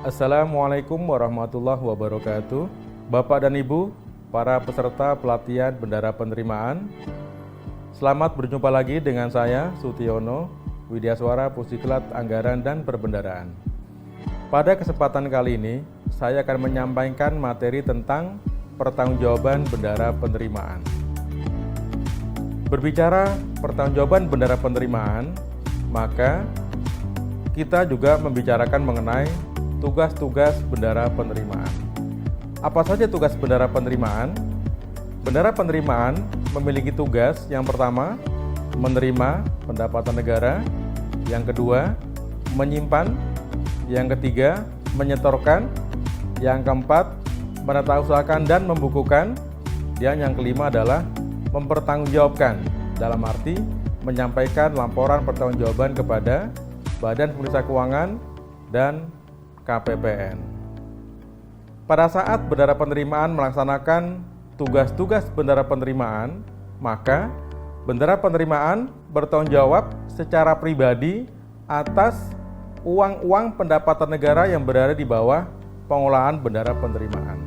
Assalamualaikum warahmatullahi wabarakatuh. Bapak dan Ibu, para peserta pelatihan Bendara Penerimaan, selamat berjumpa lagi dengan saya, Sutiono, Widyaswara Pusiklat Anggaran dan Perbendaraan. Pada kesempatan kali ini, saya akan menyampaikan materi tentang pertanggungjawaban Bendara Penerimaan. Berbicara pertanggungjawaban Bendara Penerimaan, maka kita juga membicarakan mengenai tugas-tugas Bendara Penerimaan. Apa saja tugas Bendara Penerimaan? Bendara Penerimaan memiliki tugas yang pertama, menerima pendapatan negara, yang kedua, menyimpan, yang ketiga, menyetorkan, yang keempat, menatausahakan dan membukukan, dan yang kelima adalah mempertanggungjawabkan, dalam arti menyampaikan laporan pertanggungjawaban kepada Badan Pemeriksa Keuangan dan KPPN. Pada saat Bendara Penerimaan melaksanakan tugas-tugas Bendara Penerimaan, maka Bendara Penerimaan bertanggung jawab secara pribadi atas uang-uang pendapatan negara yang berada di bawah pengelolaan Bendara Penerimaan.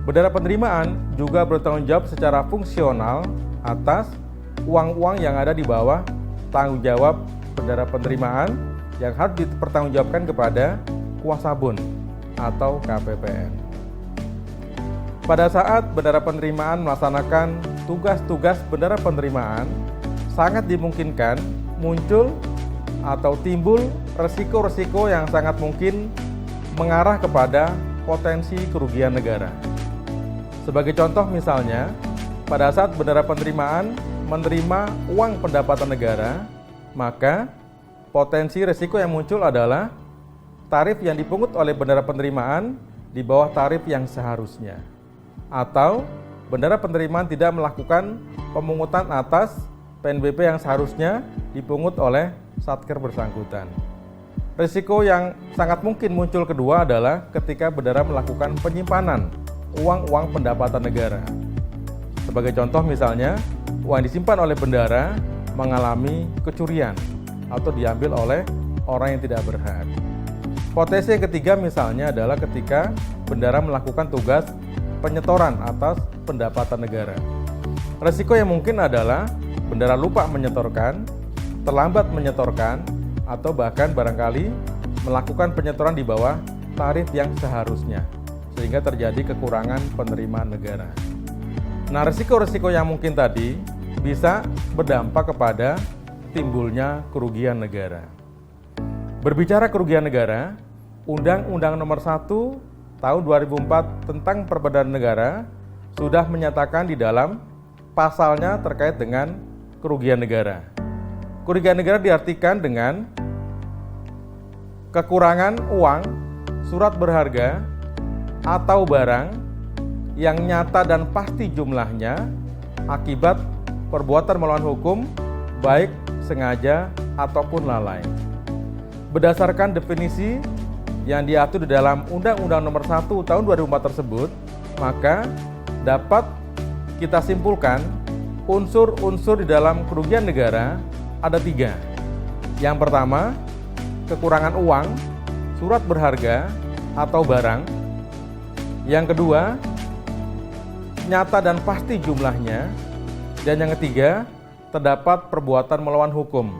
Bendara Penerimaan juga bertanggung jawab secara fungsional atas uang-uang yang ada di bawah tanggung jawab Bendara Penerimaan yang harus dipertanggungjawabkan kepada kuasa bun atau KPPN. Pada saat Bendara Penerimaan melaksanakan tugas-tugas Bendara Penerimaan, sangat dimungkinkan muncul atau timbul resiko-resiko yang sangat mungkin mengarah kepada potensi kerugian negara. Sebagai contoh misalnya, pada saat Bendara Penerimaan menerima uang pendapatan negara, maka potensi risiko yang muncul adalah tarif yang dipungut oleh Bendara Penerimaan di bawah tarif yang seharusnya, atau Bendara Penerimaan tidak melakukan pemungutan atas PNBP yang seharusnya dipungut oleh Satker bersangkutan. Risiko yang sangat mungkin muncul kedua adalah ketika Bendara melakukan penyimpanan uang-uang pendapatan negara. Sebagai contoh misalnya, uang yang disimpan oleh Bendara mengalami kecurian atau diambil oleh orang yang tidak berhak. Potensi yang ketiga misalnya adalah ketika Bendara melakukan tugas penyetoran atas pendapatan negara. Risiko yang mungkin adalah Bendara lupa menyetorkan, terlambat menyetorkan, atau bahkan barangkali melakukan penyetoran di bawah tarif yang seharusnya, sehingga terjadi kekurangan penerimaan negara. Nah, risiko-risiko yang mungkin tadi bisa berdampak kepada timbulnya kerugian negara. Berbicara kerugian negara, Undang-Undang Nomor 1 Tahun 2004 tentang Perbendaharaan Negara sudah menyatakan di dalam pasalnya terkait dengan kerugian negara. Kerugian negara diartikan dengan kekurangan uang, surat berharga, atau barang yang nyata dan pasti jumlahnya akibat perbuatan melawan hukum, baik sengaja ataupun lalai. Berdasarkan definisi yang diatur di dalam Undang-Undang Nomor 1 Tahun 2004 tersebut, maka dapat kita simpulkan unsur-unsur di dalam kerugian negara ada 3. Yang pertama, kekurangan uang, surat berharga, atau barang. Yang kedua, nyata dan pasti jumlahnya. Dan yang ketiga, terdapat perbuatan melawan hukum,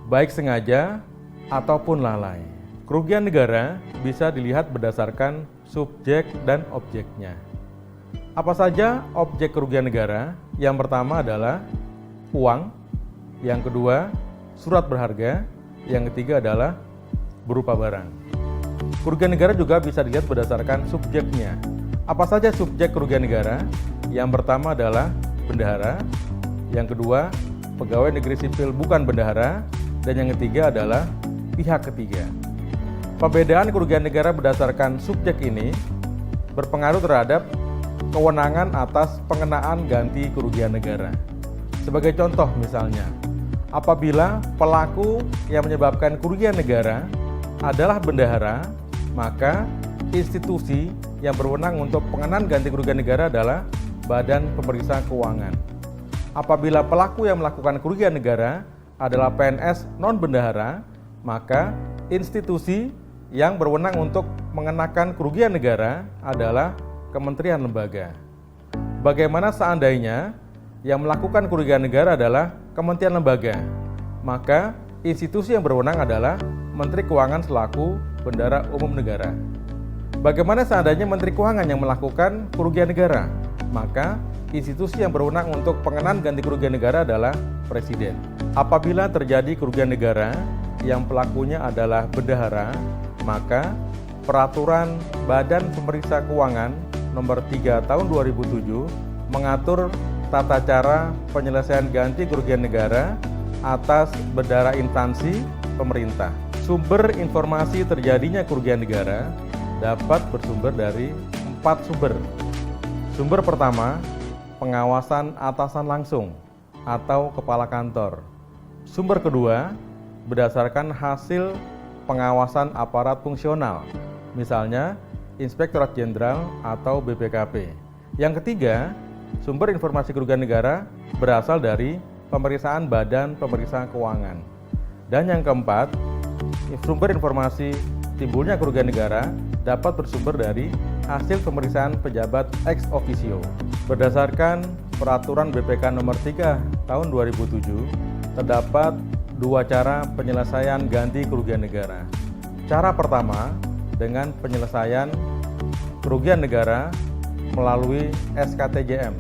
baik sengaja ataupun lalai. Kerugian negara bisa dilihat berdasarkan subjek dan objeknya. Apa saja objek kerugian negara? Yang pertama adalah uang, yang kedua surat berharga, yang ketiga adalah berupa barang. Kerugian negara juga bisa dilihat berdasarkan subjeknya. Apa saja subjek kerugian negara? Yang pertama adalah bendahara, yang kedua pegawai negeri sipil bukan bendahara, dan yang ketiga adalah pihak ketiga. Perbedaan kerugian negara berdasarkan subjek ini berpengaruh terhadap kewenangan atas pengenaan ganti kerugian negara. Sebagai contoh misalnya, apabila pelaku yang menyebabkan kerugian negara adalah bendahara, maka institusi yang berwenang untuk pengenaan ganti kerugian negara adalah Badan Pemeriksa Keuangan. Apabila pelaku yang melakukan kerugian negara adalah PNS non-bendahara, maka institusi yang berwenang untuk mengenakan kerugian negara adalah kementerian lembaga. Bagaimana seandainya yang melakukan kerugian negara adalah kementerian lembaga? Maka institusi yang berwenang adalah Menteri Keuangan selaku Bendahara Umum Negara. Bagaimana seandainya Menteri Keuangan yang melakukan kerugian negara? Maka institusi yang berwenang untuk pengenaan ganti kerugian negara adalah Presiden. Apabila terjadi kerugian negara yang pelakunya adalah bendahara, maka Peraturan Badan Pemeriksa Keuangan Nomor 3 Tahun 2007 mengatur tata cara penyelesaian ganti kerugian negara atas bendahara instansi pemerintah. Sumber informasi terjadinya kerugian negara dapat bersumber dari 4 sumber. Sumber pertama, pengawasan atasan langsung atau kepala kantor. Sumber kedua, berdasarkan hasil pengawasan aparat fungsional, misalnya Inspektorat Jenderal atau BPKP. Yang ketiga, sumber informasi kerugian negara berasal dari pemeriksaan Badan Pemeriksa Keuangan. Dan yang keempat, sumber informasi timbulnya kerugian negara dapat bersumber dari hasil pemeriksaan pejabat ex officio. Berdasarkan Peraturan BPK Nomor 3 Tahun 2007, terdapat 2 cara penyelesaian ganti kerugian negara. Cara pertama, dengan penyelesaian kerugian negara melalui SKTJM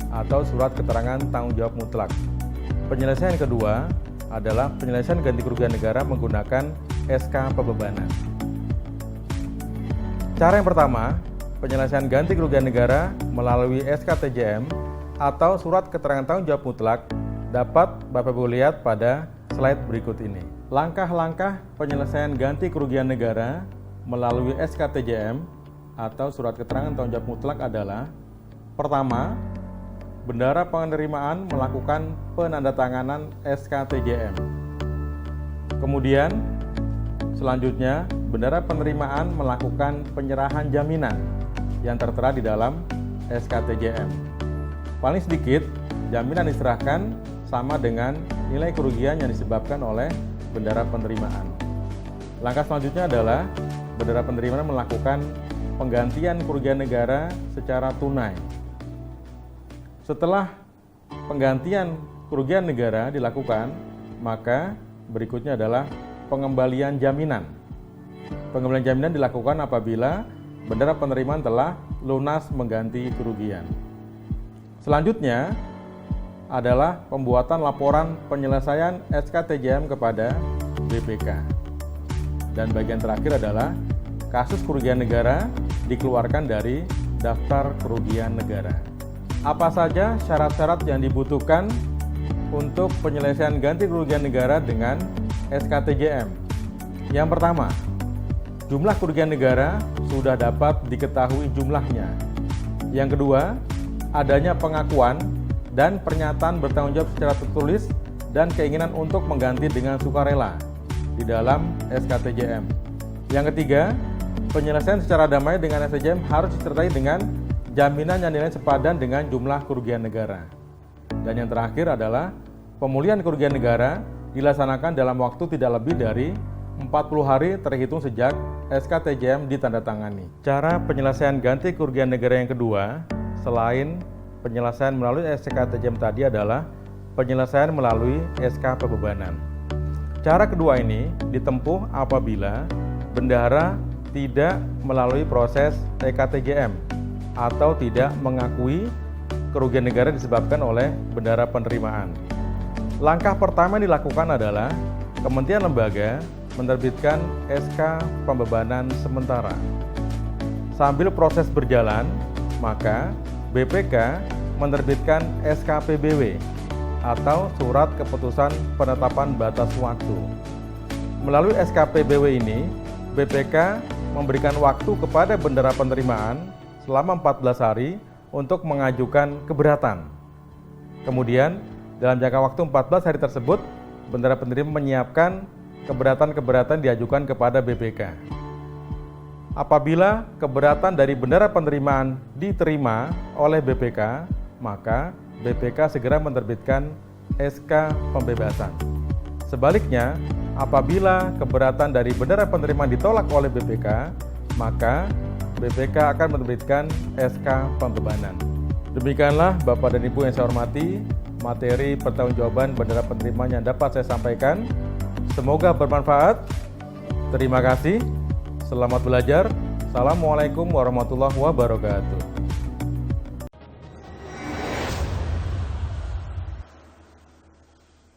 atau Surat Keterangan Tanggung Jawab Mutlak. Penyelesaian kedua adalah penyelesaian ganti kerugian negara menggunakan SK Pembebanan. Cara yang pertama, penyelesaian ganti kerugian negara melalui SKTJM atau Surat Keterangan Tanggung Jawab Mutlak dapat Bapak Ibu lihat pada slide berikut ini. Langkah-langkah penyelesaian ganti kerugian negara melalui SKTJM atau Surat Keterangan Tanggung Jawab Mutlak adalah: pertama, bendahara penerimaan melakukan penandatanganan SKTJM. Kemudian, selanjutnya, bendahara penerimaan melakukan penyerahan jaminan yang tertera di dalam SKTJM. Paling sedikit, jaminan diserahkan sama dengan nilai kerugian yang disebabkan oleh bendahara penerimaan. Langkah selanjutnya adalah bendahara penerimaan melakukan penggantian kerugian negara secara tunai. Setelah penggantian kerugian negara dilakukan, maka berikutnya adalah pengembalian jaminan. Pengembalian jaminan dilakukan apabila bendahara penerimaan telah lunas mengganti kerugian. Selanjutnya adalah pembuatan laporan penyelesaian SKTJM kepada BPK. Dan bagian terakhir adalah kasus kerugian negara dikeluarkan dari daftar kerugian negara. Apa saja syarat-syarat yang dibutuhkan untuk penyelesaian ganti kerugian negara dengan SKTJM? Yang pertama, jumlah kerugian negara sudah dapat diketahui jumlahnya. Yang kedua, adanya pengakuan dan pernyataan bertanggung jawab secara tertulis dan keinginan untuk mengganti dengan sukarela di dalam SKTJM. Yang ketiga, penyelesaian secara damai dengan SKTJM harus disertai dengan jaminan yang nilainya sepadan dengan jumlah kerugian negara. Dan yang terakhir adalah pemulihan kerugian negara dilaksanakan dalam waktu tidak lebih dari 40 hari terhitung sejak SKTJM ditandatangani. Cara penyelesaian ganti kerugian negara yang kedua, selain penyelesaian melalui SKTJM tadi, adalah penyelesaian melalui SK Pembebanan. Cara kedua ini ditempuh apabila bendahara tidak melalui proses EKTJM atau tidak mengakui kerugian negara disebabkan oleh bendahara penerimaan. Langkah pertama yang dilakukan adalah Kementerian Lembaga menerbitkan SK Pembebanan sementara. Sambil proses berjalan, maka BPK menerbitkan SK PBW atau Surat Keputusan Penetapan Batas Waktu. Melalui SK PBW ini, BPK memberikan waktu kepada bendahara penerimaan selama 14 hari untuk mengajukan keberatan. Kemudian, dalam jangka waktu 14 hari tersebut, bendahara penerima menyiapkan keberatan-keberatan diajukan kepada BPK. Apabila keberatan dari bendahara penerimaan diterima oleh BPK, maka BPK segera menerbitkan SK Pembebasan. Sebaliknya, Apabila keberatan dari bendara penerimaan ditolak oleh BPK, maka BPK akan menerbitkan SK pembebanan. Demikianlah Bapak dan Ibu yang saya hormati, materi pertanggungjawaban bendara penerimaan yang dapat saya sampaikan. Semoga bermanfaat. Terima kasih. Selamat belajar. Assalamualaikum warahmatullahi wabarakatuh.